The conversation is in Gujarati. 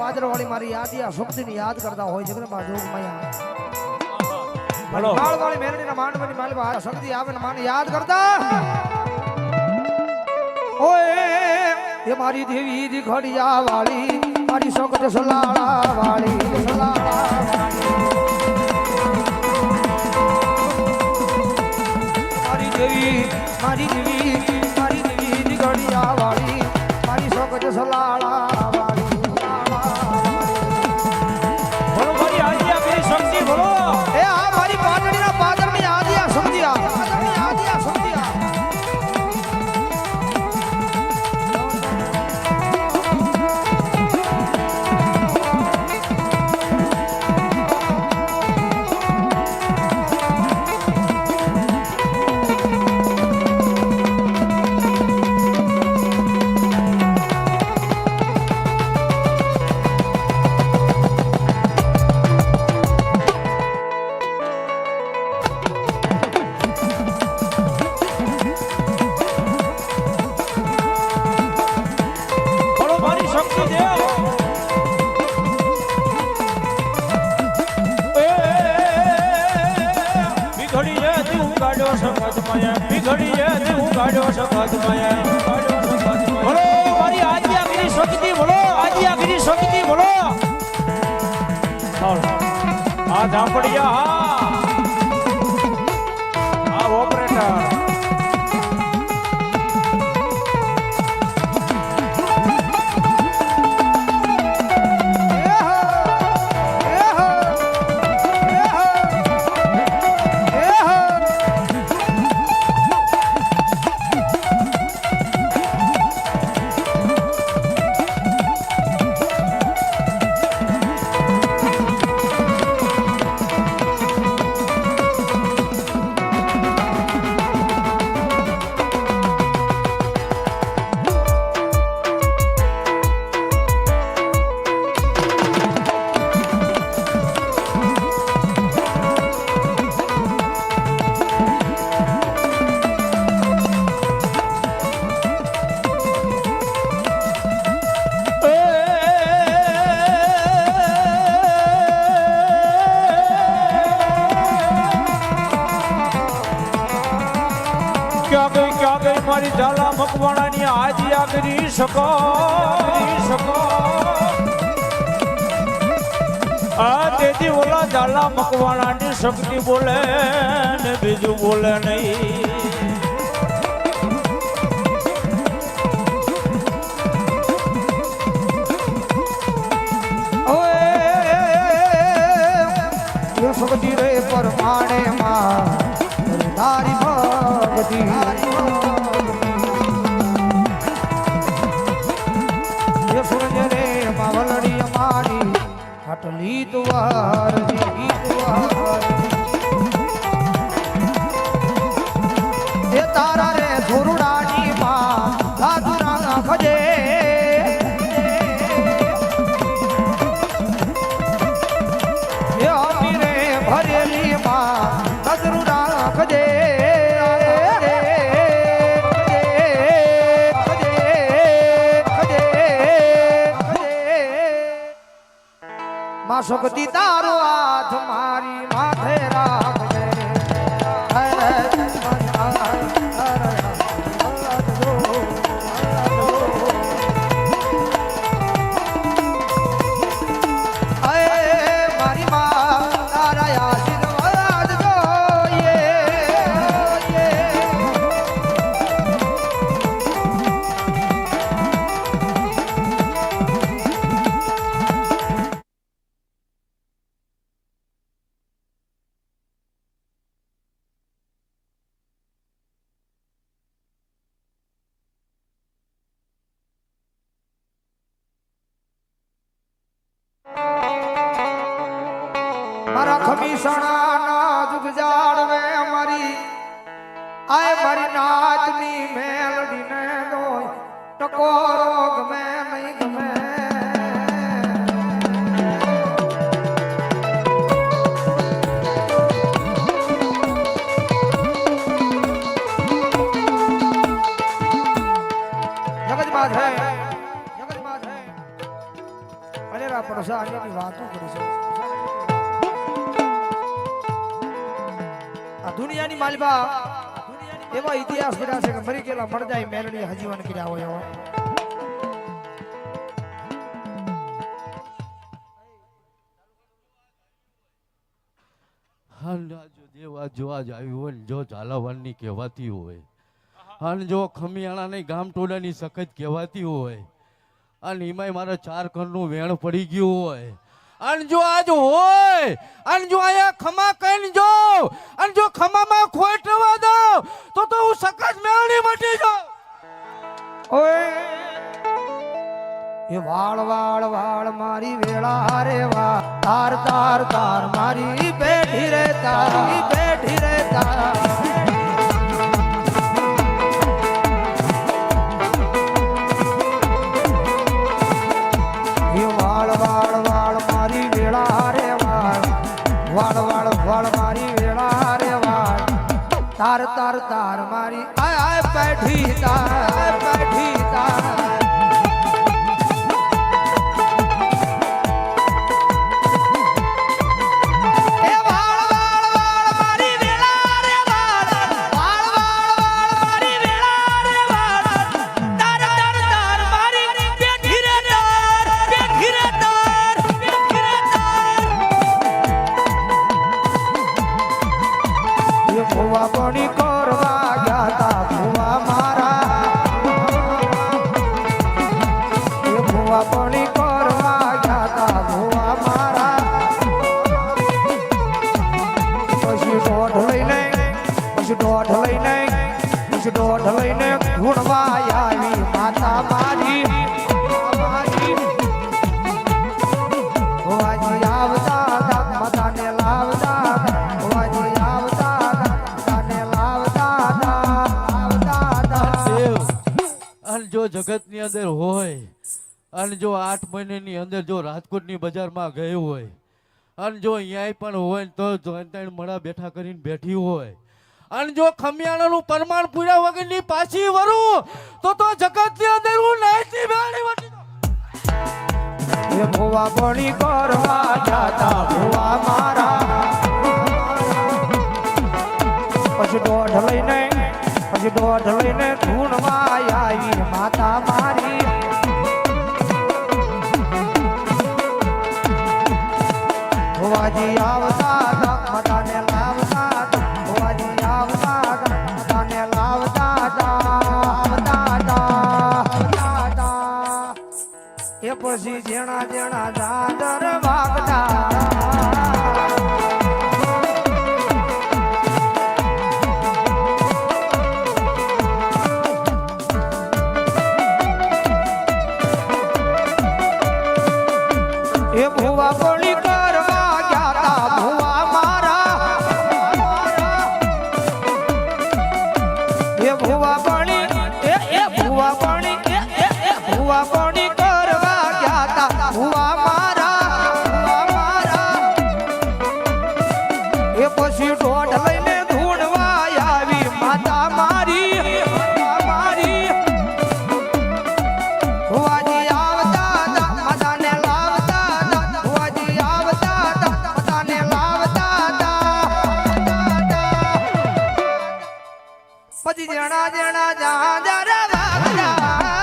પાદર વાળી મારી યાદ શક્તિની યાદ કરતા હોય જગદંબા જોગ મયા બોલો માળ વાળી મેલડીના માંડવાની માલવા શક્તિ આવે ને માને યાદ કરતા ઓય એ મારી દેવી દી ઘડિયા વાળી મારી સકટ સલાળા વાળી સલાળા મારી દેવી મારી દેવી દી ઘડિયા વાળી મારી સકટ સલાળા વાળી બોલો મારી આજી આપણી શક્તિ બોલો એ આ મારી પાટડીના પાદરની આદિયા સમજ્યા પાદરની આદિયા સમજ્યા બોલો મારી શક્તિ દેવ બિઘડી જતી હું ગાડ્યો સખત માયા બિઘડી જતી હું ગાડ્યો સખત માયા બોલો મારી આજી આપણી શક્તિ બોલો આજી આપણી શક્તિ બોલો આ ઝાપડિયા આ ઓપરેટર ક્યાં ગઈ મારી ઝાલા મકવાણાની આજી આગરી શકો આ તેથી ઓલા ઝાલા મકવાણાની શક્તિ બોલે ને બીજું બોલે નહીં ઓય શક્તિ રે પરમાણે માં તારી ભક્તિ ये सूरज रे मावलड़ी हमारी हटली तुवार ये तारा रे धुरुडानी मां दादुरा खजे ये आमी रे भरेली मां दादुरा खजे શક્તિ તારો હાથ મારી માથે રાખજે મારી માં તારા આશીર્વાદ જોઈએ મારા ખમીસણા જુગ જાળવે અમારી આય મારી નાચની મેલડીને દોય ટકોરો ગમે નહીં ગમે છે આની વાતો કરી છે આ દુનિયાની માલબા એવા ઇતિહાસ પડ્યા છે કે મરી ગયેલા મળજાય મેલડી હજીવન કર્યા હોય એવા. જો દેવા જોવા જ આવ્યું હોય ને જો ઝાલાવાડની કહેવાતી હોય અને જો ખમિયાણાની ગામટોડાની સખત કહેવાતી હોય અને એમાંય મારા 4 ઘરનું વેણ પડી ગયું હોય અને જો આજ હોય અને જો આયા ખમા કઈને જો અને જો ખમામાં ખોટવા દો તો હું સખત મેળણી મટી જાઉં. ઓય એ વાળ વાળ વાળ મારી વેળા રે વા તાર તાર તાર મારી બેઠી રે તારી બેઠી રે તાર એ વાળ વાળ વાળ મારી વેળા રે વાળ વાળ વાળ વાળ મારી વેળા રે વાળ તાર તાર તાર મારી આય આય બેઠી તાર બેઠી તાર ભુવા પણી કરવા ગયા તા ભુવા મારા એ ભુવા પણી કરવા ગયા તા ભુવા મારા પછી દોઢ લઈને ગુણવા આવી માતા મારી ભુવાજી આવતા માતાને લાવતા ભુવાજી અને જો જગતની અંદર હોય અને જો 8 મહિનાની અંદર જો રાજકોટની બજારમાં ગઈ હોય અને જો અહીંયા પણ હોય તો ત્રણ મળા બેઠા કરીને બેઠી હોય અને જો ખમિયાણાનું પરમાણ પૂર્યા વગરની પાછી વરું તો જગતની અંદર હું નાઈતી બેડી વટી એ ભુવા પણી કરવા જાતા ભુવા મારા પછી દોઢ લઈને ધૂણવા આવી માતા મારી ભુવાજી આવતા માતાને લાવતા ભુવાજી આવતા માતાને લાવતા એ પછી જેણા જેણા દાદર વાગતા એ ભુવા પણી કરવા ગયા તા ભુવા મારા એ ભુવા પણી ભુવા પણી કરવા ગયા તા ભુવા મારા એ પછી દોઢ લઈને ધૂણવા આવી માતા મારી ભુવાજી આવતા માતાને પછી જણા જણા જા જરા વાગતા